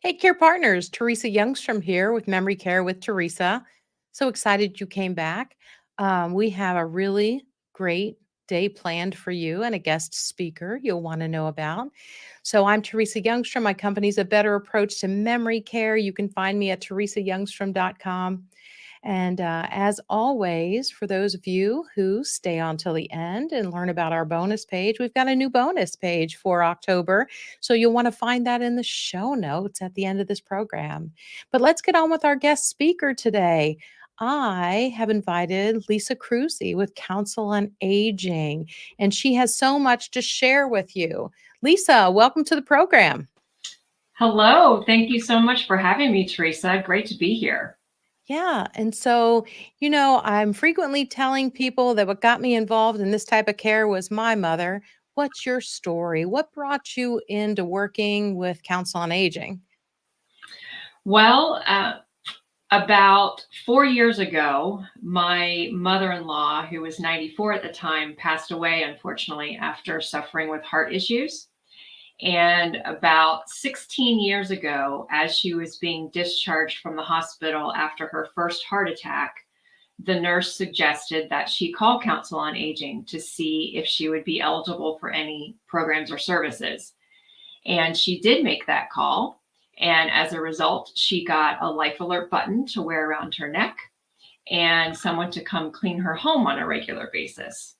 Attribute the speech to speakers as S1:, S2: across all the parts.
S1: Hey, Care Partners, Teresa Youngstrom here with Memory Care with Teresa. So excited you came back. We have a really great day planned for you and a guest speaker you'll want to know about. So I'm Teresa Youngstrom. My company's A Better Approach to Memory Care. You can find me at teresayoungstrom.com. And as always, for those of you who stay on till the end and learn about our bonus page, we've got a new bonus page for October. So you'll want to find that in the show notes at the end of this program. But let's get on with our guest speaker today. I have invited Lisa Kruse with Council on Aging, and she has so much to share with you. Lisa, welcome to the program.
S2: Hello. Thank you so much for having me, Teresa. Great to be here.
S1: Yeah. And so, I'm frequently telling people that what got me involved in this type of care was my mother. What's your story? What brought you into working with Council on Aging?
S2: Well, about 4 years ago, my mother-in-law, who was 94 at the time, passed away, unfortunately, after suffering with heart issues. And about 16 years ago, as she was being discharged from the hospital after her first heart attack, the nurse suggested that she call Council on Aging to see if she would be eligible for any programs or services. And she did make that call. And as a result, she got a life alert button to wear around her neck and someone to come clean her home on a regular basis.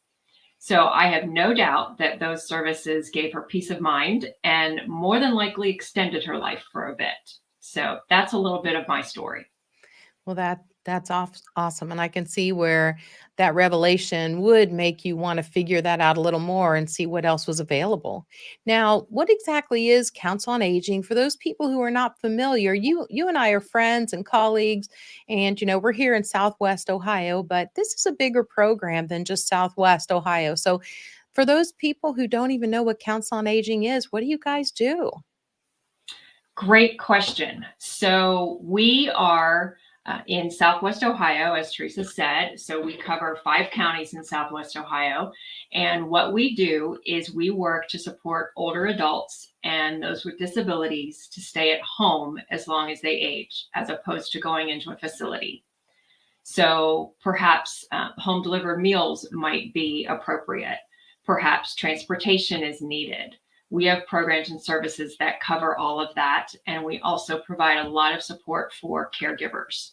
S2: So I have no doubt that those services gave her peace of mind and more than likely extended her life for a bit. So that's a little bit of my story.
S1: Well, that's awesome, and I can see where that revelation would make you want to figure that out a little more and see what else was available. Now, what exactly is Council on Aging for those people who are not familiar? You and I are friends and colleagues, and we're here in Southwest Ohio, but this is a bigger program than just Southwest Ohio. So, for those people who don't even know what Council on Aging is, what do you guys do?
S2: Great question. So we are in Southwest Ohio, as Teresa said. So we cover 5 counties in Southwest Ohio. And what we do is we work to support older adults and those with disabilities to stay at home as long as they age, as opposed to going into a facility. So perhaps home delivered meals might be appropriate. Perhaps transportation is needed. We have programs and services that cover all of that. And we also provide a lot of support for caregivers.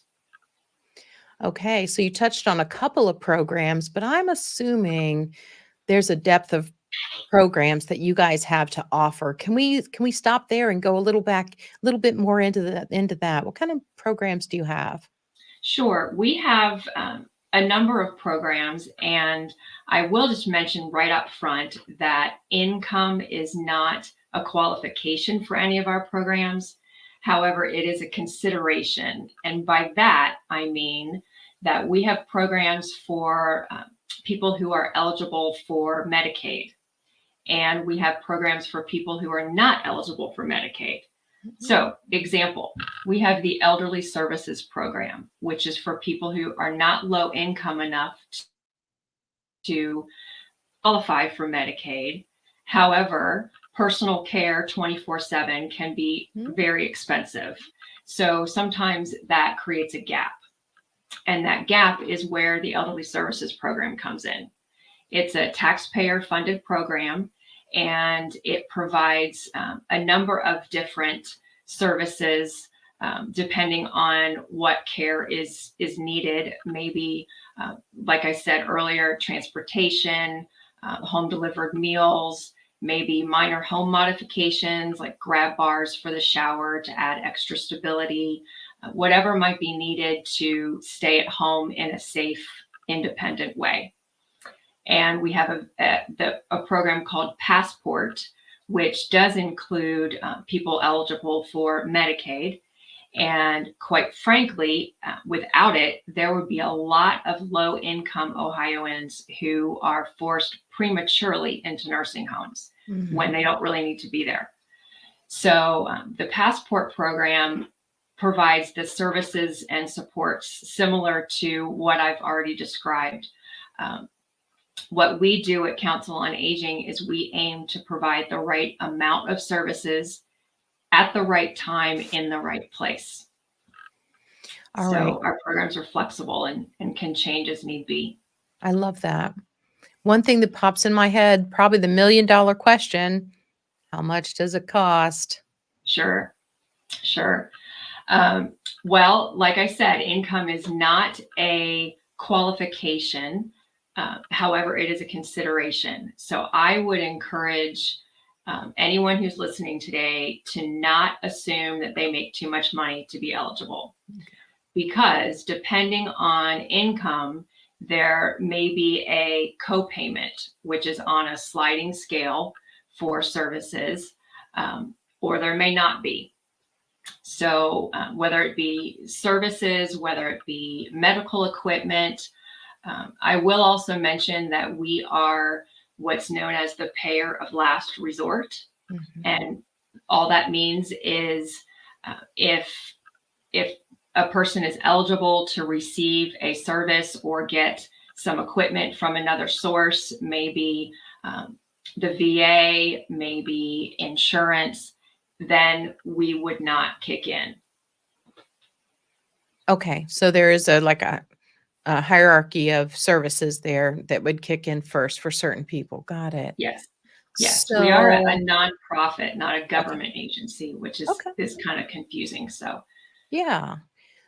S1: Okay, so you touched on a couple of programs, but I'm assuming there's a depth of programs that you guys have to offer. Can we stop there and go a little bit more into that? What kind of programs do you have?
S2: Sure. We have a number of programs, and I will just mention right up front that income is not a qualification for any of our programs. However, it is a consideration. And by that, I mean that we have programs for people who are eligible for Medicaid, and we have programs for people who are not eligible for Medicaid. So, example, we have the Elderly Services Program, which is for people who are not low income enough to qualify for Medicaid. However, personal care 24/7 can be very expensive. So sometimes that creates a gap. And that gap is where the Elderly Services Program comes in. It's a taxpayer funded program, and it provides a number of different services depending on what care is needed. Maybe, like I said earlier, transportation, home delivered meals, maybe minor home modifications like grab bars for the shower to add extra stability, whatever might be needed to stay at home in a safe, independent way. And we have a program called Passport, which does include people eligible for Medicaid. And quite frankly, without it, there would be a lot of low income Ohioans who are forced prematurely into nursing homes when they don't really need to be there. So the Passport program provides the services and supports similar to what I've already described. What we do at Council on Aging is we aim to provide the right amount of services at the right time in the right place.
S1: All right.
S2: So our programs are flexible and can change as need be.
S1: I love that. One thing that pops in my head, probably the $1,000,000 question, how much does it cost?
S2: Sure, sure. Um, well, like I said, income is not a qualification. However, it is a consideration. So I would encourage anyone who's listening today to not assume that they make too much money to be eligible, because depending on income, there may be a copayment, which is on a sliding scale for services, or there may not be. So whether it be services, whether it be medical equipment, I will also mention that we are what's known as the payer of last resort.
S1: Mhm.
S2: And all that means is if a person is eligible to receive a service or get some equipment from another source, maybe the VA, maybe insurance, then we would not kick in.
S1: Okay, so there is a hierarchy of services there that would kick in first for certain people. Got it.
S2: Yes. Yes. We are a
S1: So
S2: nonprofit, not a
S1: okay,
S2: government agency, which
S1: okay,
S2: is kind of confusing. So
S1: yeah.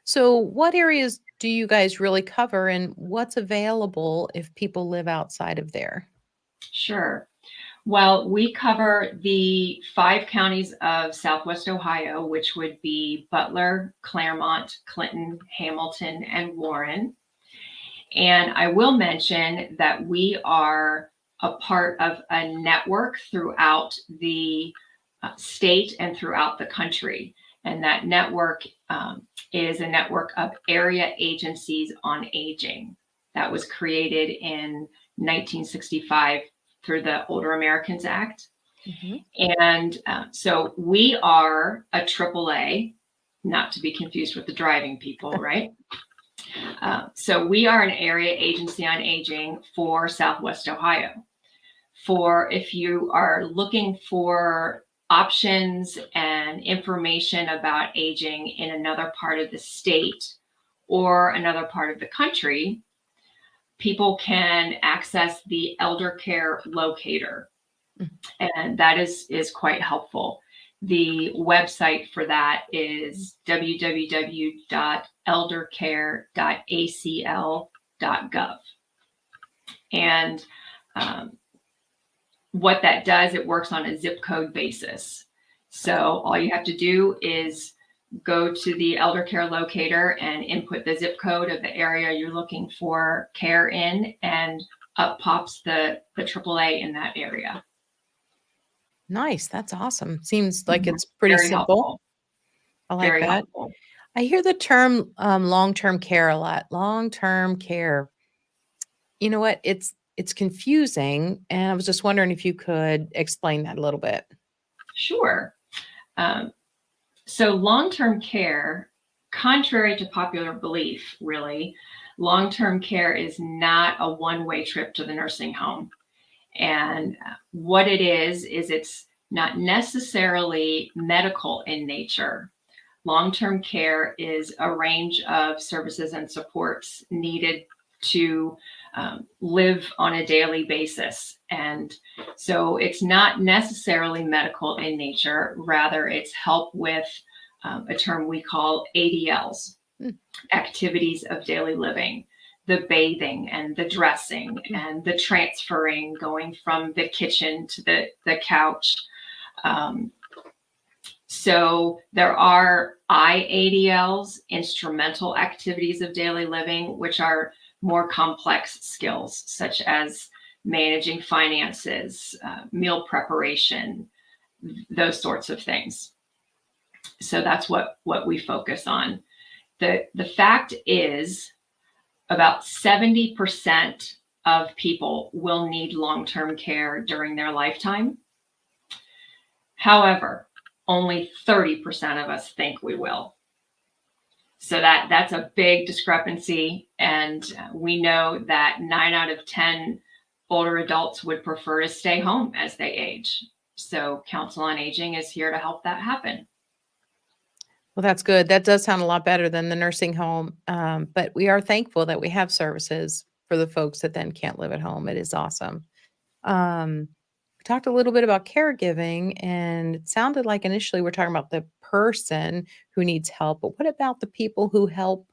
S1: So what areas do you guys really cover, and what's available if people live outside of there?
S2: sure. Well, we cover the 5 counties of Southwest Ohio, which would be Butler, Claremont, Clinton, Hamilton, and Warren. And I will mention that we are a part of a network throughout the state and throughout the country. And that network is a network of area agencies on aging that was created in 1965 through the Older Americans Act.
S1: Mhm.
S2: And so we are a AAA, not to be confused with the driving people, right? So we are an area agency on aging for Southwest Ohio. For if you are looking for options and information about aging in another part of the state or another part of the country, people can access the elder care locator, and that is quite helpful. The website for that is www.eldercare.acl.gov. And what that does, it works on a zip code basis. So all you have to do is go to the elder care locator and input the zip code of the area you're looking for care in, and up pops the AAA in that area.
S1: Nice, that's awesome. Seems like
S2: Mhm.
S1: it's pretty
S2: Very
S1: simple.
S2: helpful.
S1: I like
S2: Very
S1: that.
S2: helpful.
S1: I hear the term, long-term care a lot. Long-term care. You know what? It's confusing, and I was just wondering if you could explain that a little bit.
S2: Sure. Um, so long-term care, contrary to popular belief, really, long-term care is not a one-way trip to the nursing home. And what it is it's not necessarily medical in nature. Long-term care is a range of services and supports needed to live on a daily basis. And so it's not necessarily medical in nature, rather, it's help with a term we call ADLs,
S1: Mm,
S2: activities of daily living, the bathing and the dressing
S1: mm,
S2: and the transferring, going from the kitchen to the couch. Um, so there are IADLs, instrumental activities of daily living, which are more complex skills, such as managing finances, meal preparation, those sorts of things. So that's what we focus on. The fact is, about 70% of people will need long-term care during their lifetime. However, only 30% of us think we will. So that's a big discrepancy. And we know that 9 out of 10 older adults would prefer to stay home as they age. So Council on Aging is here to help that happen.
S1: Well, that's good. That does sound a lot better than the nursing home. But we are thankful that we have services for the folks that then can't live at home. It is awesome. We talked a little bit about caregiving, and it sounded like initially we're talking about the person who needs help. But what about the people who help,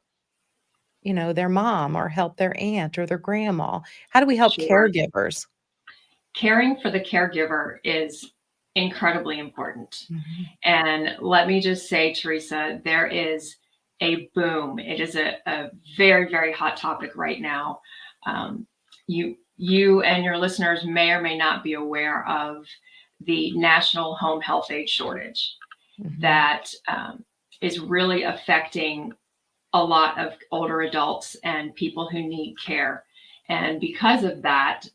S1: their mom or help their aunt or their grandma? How do we help
S2: Sure.
S1: caregivers?
S2: Caring for the caregiver is incredibly important.
S1: Mhm.
S2: And let me just say, Teresa, there is a boom. It is a very, very hot topic right now. Um, you and your listeners may or may not be aware of the national home health aide shortage
S1: Mhm.
S2: that is really affecting a lot of older adults and people who need care. And because of that,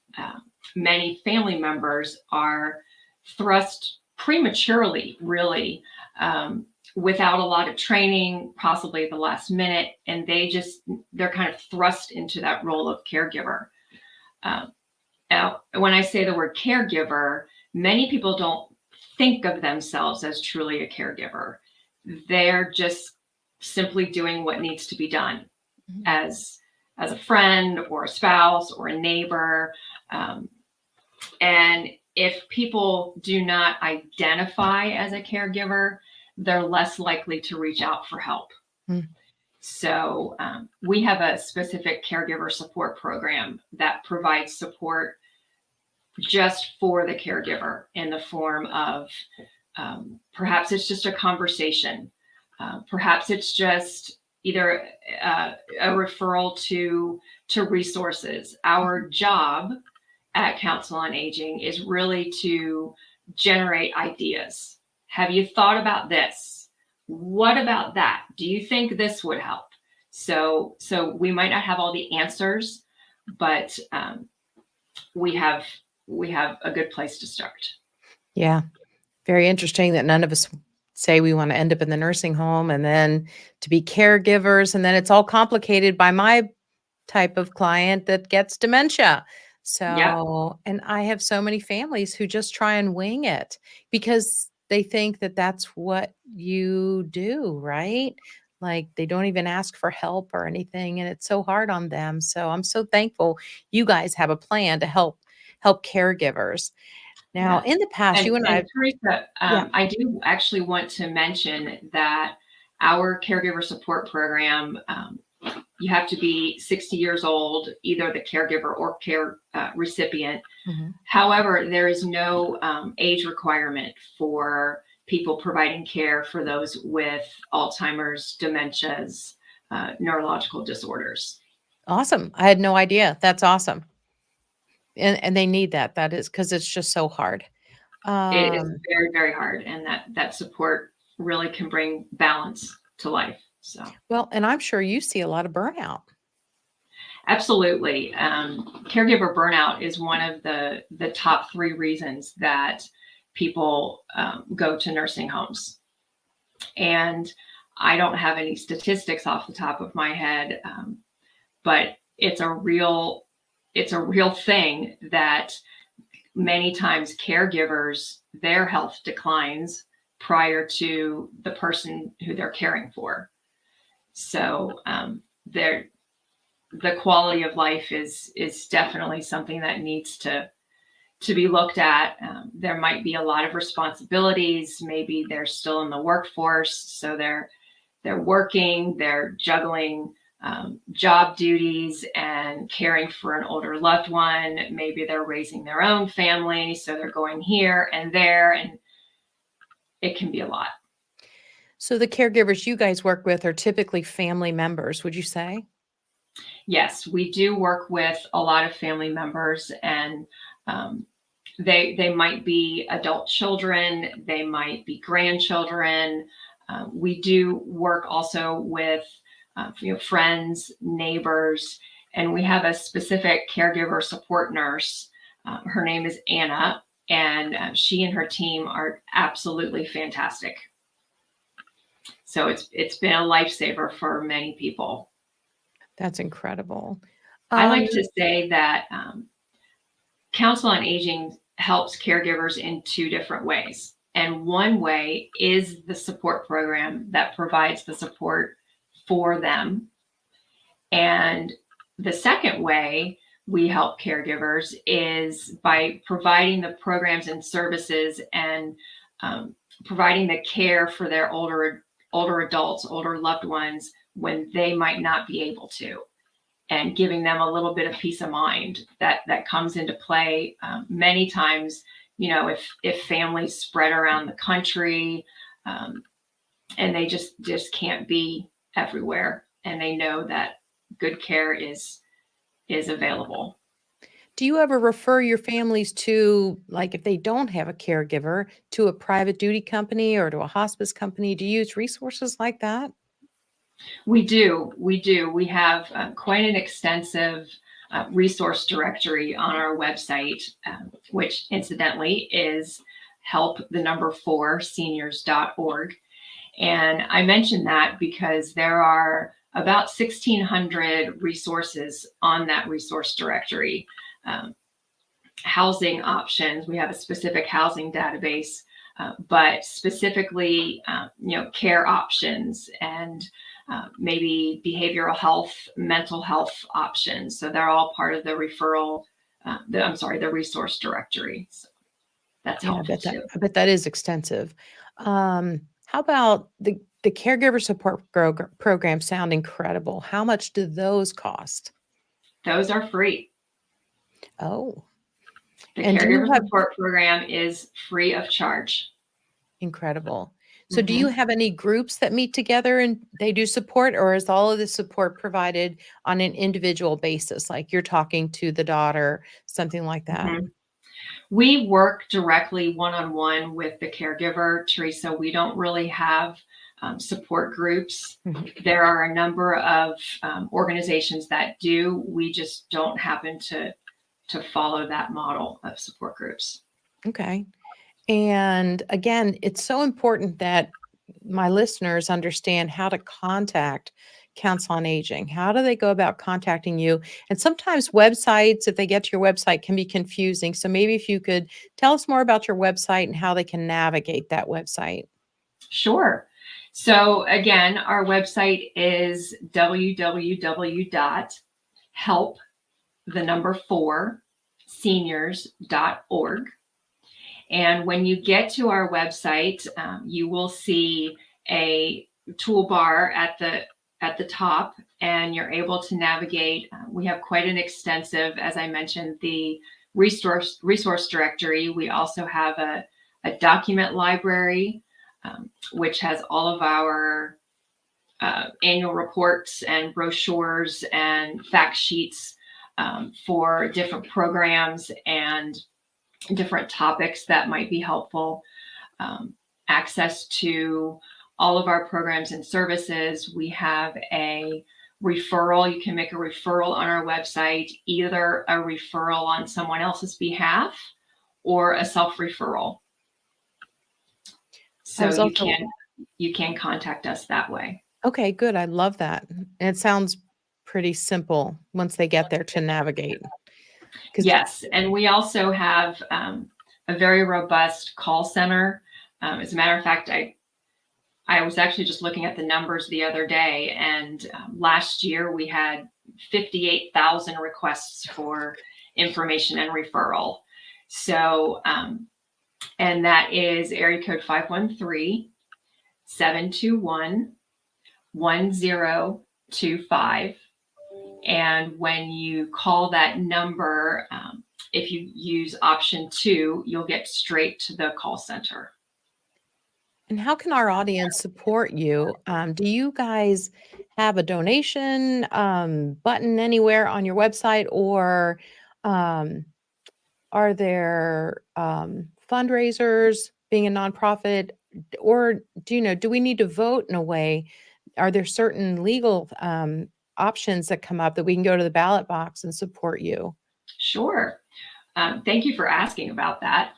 S2: many family members are thrust prematurely, really, without a lot of training, possibly at the last minute, and they're kind of thrust into that role of caregiver. Um, Now, when I say the word caregiver, many people don't think of themselves as truly a caregiver. They're just simply doing what needs to be done
S1: Mhm.
S2: as a friend or a spouse or a neighbor. Um, and if people do not identify as a caregiver, they're less likely to reach out for help.
S1: Mm.
S2: So we have a specific caregiver support program that provides support just for the caregiver in the form of perhaps it's just a conversation. Perhaps it's just either a referral to resources. Our job at Council on Aging is really to generate ideas. Have you thought about this? What about that? Do you think this would help? So we might not have all the answers, but we have we have a good place to start.
S1: Yeah. Very interesting that none of us say we wanna end up in the nursing home and then to be caregivers, and then it's all complicated by my type of client that gets dementia.
S2: Yep.
S1: So and I have so many families who just try and wing it because they think that that's what you do, right? Like, they don't even ask for help or anything, and it's so hard on them. So I'm so thankful you guys have a plan to help caregivers. Now,
S2: Yeah.
S1: in the past, you and
S2: And
S1: I.
S2: Teresa,
S1: Yeah.
S2: I do actually want to mention that our caregiver support program, you have to be 60 years old, either the caregiver or care recipient.
S1: Mhm.
S2: However, there is no age requirement for people providing care for those with Alzheimer's, dementias, neurological disorders.
S1: Awesome. I had no idea. That's awesome. And they need that. That is because it's just so hard.
S2: It is
S1: Um,
S2: very, very hard, and that support really can bring balance to life. So,
S1: well, and I'm sure you see a lot of burnout.
S2: absolutely, caregiver burnout is one of the top three reasons that people go to nursing homes. And I don't have any statistics off the top of my head, but it's a real thing that many times caregivers, their health declines prior to the person who they're caring for. So the quality of life is definitely something that needs to be looked at. There might be a lot of responsibilities. Maybe they're still in the workforce, so they're working, they're juggling job duties and caring for an older loved one. Maybe they're raising their own family, so they're going here and there, and it can be a lot.
S1: So the caregivers you guys work with are typically family members, would you say?
S2: Yes, we do work with a lot of family members, and um, they might be adult children, they might be grandchildren. We do work also with friends, neighbors, and we have a specific caregiver support nurse. Her name is Anna, and she and her team are absolutely fantastic. So it's been a lifesaver for many people.
S1: That's incredible.
S2: I
S1: Um,
S2: like to say that Council on Aging helps caregivers in two different ways. And one way is the support program that provides the support for them. And the second way we help caregivers is by providing the programs and services and providing the care for their older adults, older loved ones when they might not be able to, and giving them a little bit of peace of mind that comes into play many times. If families spread around the country and they just can't be everywhere, and they know that good care is available.
S1: Do you ever refer your families to, like, if they don't have a caregiver, to a private duty company or to a hospice company? Do you use resources like that?
S2: We do. We have quite an extensive resource directory on our website, which incidentally is help4seniors.org. And I mention that because there are about 1,600 resources on that resource directory. Housing options, we have a specific housing database, but specifically, care options and maybe behavioral health, mental health options. So they're all part of the the resource directory. So that's
S1: Yeah,
S2: helpful too.
S1: I bet that is extensive. How about the caregiver support programs sound incredible. How much do those cost?
S2: Those are free.
S1: Oh,
S2: The
S1: and do you
S2: caregiver
S1: have
S2: support program is free of charge.
S1: incredible. So do you
S2: Mhm.
S1: have any groups that meet together and they do support, or is all of the support provided on an individual basis? Like you're talking to the daughter, something like that?
S2: Mhm. We work directly one-on-one with the caregiver, Teresa. We don't really have support groups.
S1: Mhm.
S2: There are a number of organizations that do. We just don't happen to follow that model of support groups.
S1: Okay. And again, it's so important that my listeners understand how to contact Council on Aging. How do they go about contacting you? And sometimes websites, if they get to your website, can be confusing. So maybe if you could tell us more about your website and how they can navigate that website.
S2: Sure. So again, our website is www.help4seniors.org. And when you get to our website, you will see a toolbar at the top, and you're able to navigate. We have quite an extensive, as I mentioned, the resource directory. We also have a document library, which has all of our annual reports and brochures and fact sheets for different programs and different topics that might be helpful. Access to all of our programs and services. We have a referral. You can make a referral on our website, either a referral on someone else's behalf or a self-referral.
S1: I
S2: So
S1: was also
S2: you can contact us that way.
S1: okay, good. I love that. And it sounds pretty simple once they get there to navigate. 'Cause
S2: Yes, and we also have a very robust call center. As a matter of fact, I was actually just looking at the numbers the other day, and last year we had 58,000 requests for information and referral. So, and that is area code 513-721-1025. And when you call that number, if you use option 2, you'll get straight to the call center.
S1: and how can our audience support you? Do you guys have a donation button anywhere on your website, or um, are there fundraisers, being a nonprofit, or do we need to vote in a way? Are there certain legal options that come up that we can go to the ballot box and support you?
S2: Sure. Thank you for asking about that.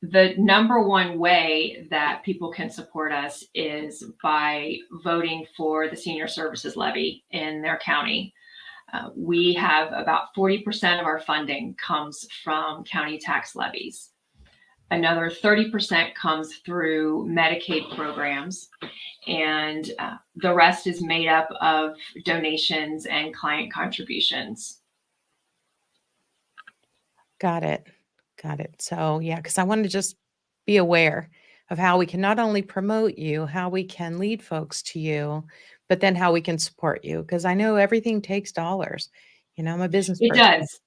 S2: The number one way that people can support us is by voting for the senior services levy in their county. We have about 40% of our funding comes from county tax levies. Another 30% comes through Medicaid programs, and the rest is made up of donations and client contributions.
S1: Got it. Got it. So, yeah, because I want to just be aware of how we can not only promote you, how we can lead folks to you, but then how we can support you. Because I know everything takes dollars. I'm a business
S2: It
S1: person.
S2: does.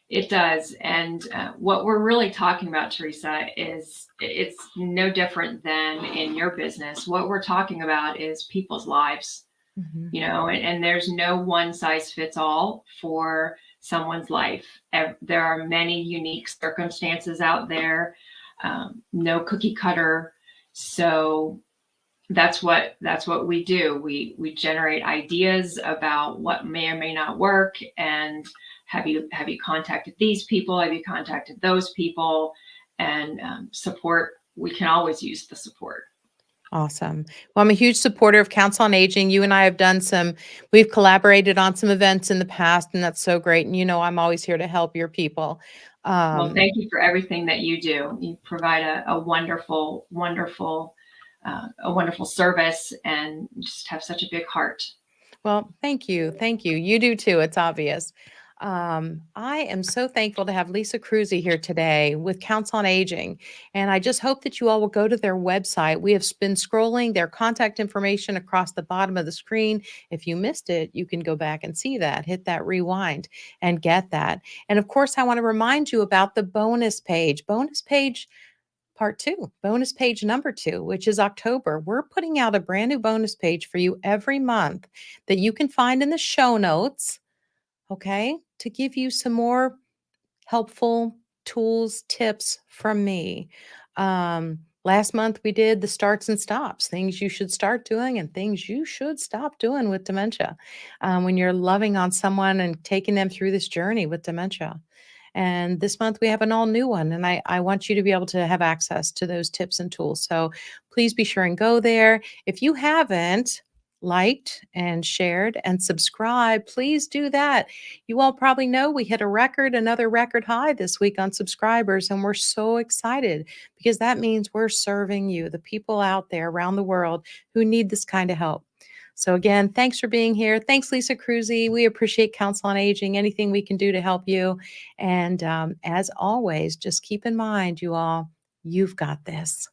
S2: It does. And what we're really talking about, Teresa, is it's no different than in your business. What we're talking about is people's lives,
S1: Mhm.
S2: and there's no one size fits all for someone's life. There are many unique circumstances out there, no cookie cutter. So that's what we do. We generate ideas about what may or may not work, and have you contacted these people? Have you contacted those people? And support. We can always use the support.
S1: Awesome. Well, I'm a huge supporter of Council on Aging. You and I have we've collaborated on some events in the past, and that's so great. And I'm always here to help your people.
S2: Well,
S1: Um,
S2: thank you for everything that you do. You provide a wonderful, wonderful service, and just have such a big heart.
S1: Well, thank you. Thank you. You do too. It's obvious. I am so thankful to have Lisa Kruse here today with Council on Aging. And I just hope that you all will go to their website. We have been scrolling their contact information across the bottom of the screen. If you missed it, you can go back and see that, hit that rewind and get that. And of course, I want to remind you about the bonus page part two, bonus page number two, which is October. We're putting out a brand new bonus page for you every month that you can find in the show notes, okay, to give you some more helpful tools, tips from me. Last month we did the starts and stops, things you should start doing and things you should stop doing with dementia when you're loving on someone and taking them through this journey with dementia. And this month we have an all new one. And I want you to be able to have access to those tips and tools. So please be sure and go there. If you haven't liked and shared and subscribed, please do that. You all probably know we hit another record high this week on subscribers. And we're so excited because that means we're serving you, the people out there around the world who need this kind of help. So again, thanks for being here. Thanks, Lisa Kruse. We appreciate Council on Aging, anything we can do to help you. And as always, just keep in mind, you all, you've got this.